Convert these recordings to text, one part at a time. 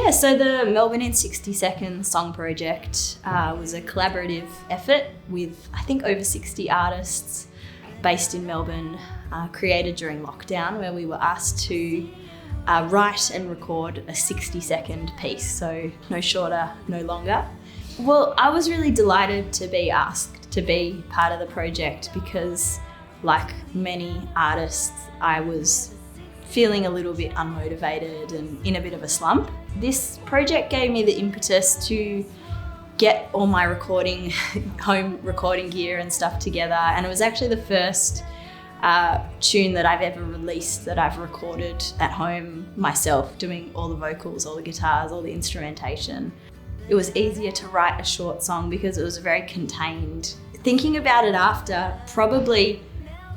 Yeah, so the Melbourne in 60 Seconds song project was a collaborative effort with, I think, over 60 artists based in Melbourne, created during lockdown, where we were asked to write and record a 60-second piece, so no shorter, no longer. Well, I was really delighted to be asked to be part of the project because, like many artists, I was feeling a little bit unmotivated and in a bit of a slump. This project gave me the impetus to get all my home recording gear and stuff together, and it was actually the first tune that I've ever released that I've recorded at home myself, doing all the vocals, all the guitars, all the instrumentation. It was easier to write a short song because it was very contained. Thinking about it after, probably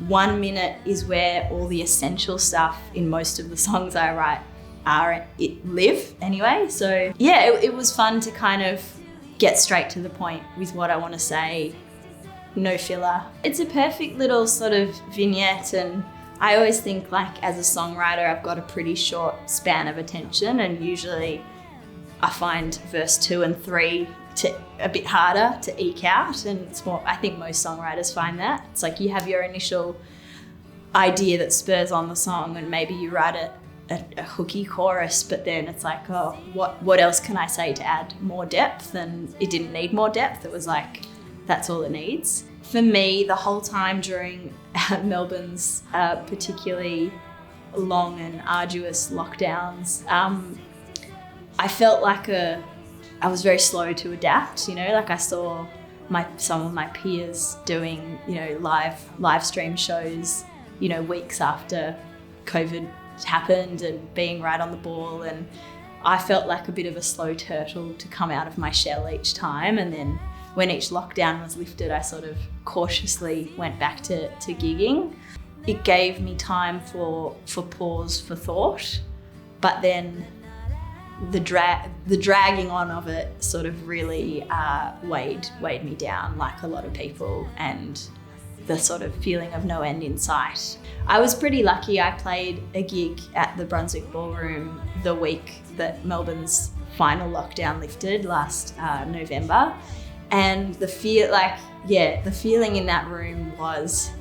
1 minute is where all the essential stuff in most of the songs I write live anyway. So yeah, it was fun to kind of get straight to the point with what I want to say, no filler. It's a perfect little sort of vignette, and I always think, like, as a songwriter, I've got a pretty short span of attention, and usually I find verse 2 and 3 a bit harder to eke out, and it's more, I think most songwriters find that. It's like you have your initial idea that spurs on the song, and maybe you write a hooky chorus, but then it's like, oh, what else can I say to add more depth? And it didn't need more depth. It was like, that's all it needs. For me, the whole time during Melbourne's particularly long and arduous lockdowns, I felt like I was very slow to adapt, like I saw some of my peers doing, live stream shows, weeks after COVID happened and being right on the ball. And I felt like a bit of a slow turtle to come out of my shell each time. And then when each lockdown was lifted, I sort of cautiously went back to gigging. It gave me time for pause, for thought, but then the dragging on of it sort of really weighed me down, like a lot of people, and the sort of feeling of no end in sight. I was pretty lucky. I played a gig at the Brunswick Ballroom the week that Melbourne's final lockdown lifted last November, and the feeling in that room was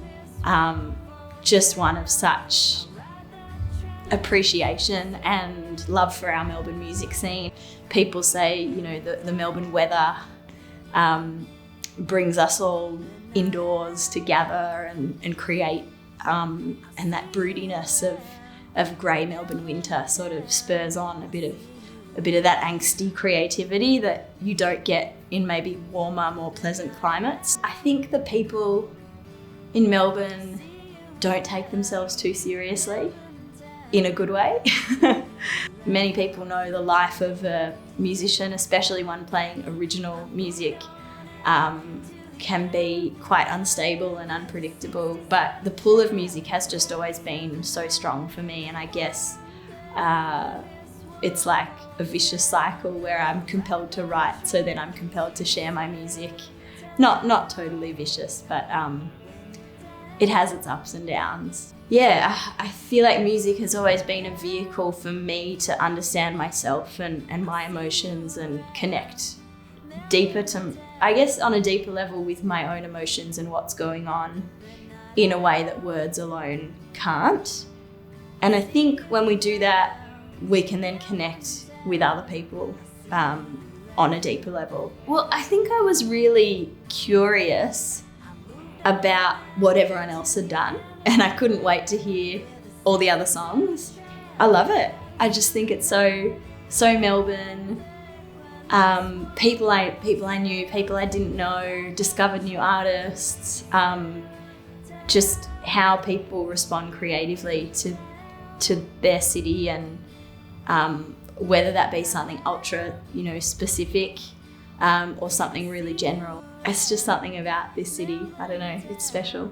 just one of such appreciation and love for our Melbourne music scene. People say, the Melbourne weather brings us all indoors to gather and create, and that broodiness of grey Melbourne winter sort of spurs on a bit of that angsty creativity that you don't get in maybe warmer, more pleasant climates. I think the people in Melbourne don't take themselves too seriously, in a good way. Many people know the life of a musician, especially one playing original music, can be quite unstable and unpredictable, but the pull of music has just always been so strong for me, and I guess it's like a vicious cycle where I'm compelled to write, so then I'm compelled to share my music. Not totally vicious, but it has its ups and downs. Yeah, I feel like music has always been a vehicle for me to understand myself and my emotions and connect deeper on a deeper level with my own emotions and what's going on in a way that words alone can't. And I think when we do that, we can then connect with other people on a deeper level. Well, I think I was really curious about what everyone else had done, and I couldn't wait to hear all the other songs. I love it. I just think it's so Melbourne. People I knew, people I didn't know, discovered new artists. Just how people respond creatively to their city, and whether that be something ultra, specific, or something really general. It's just something about this city. I don't know, it's special.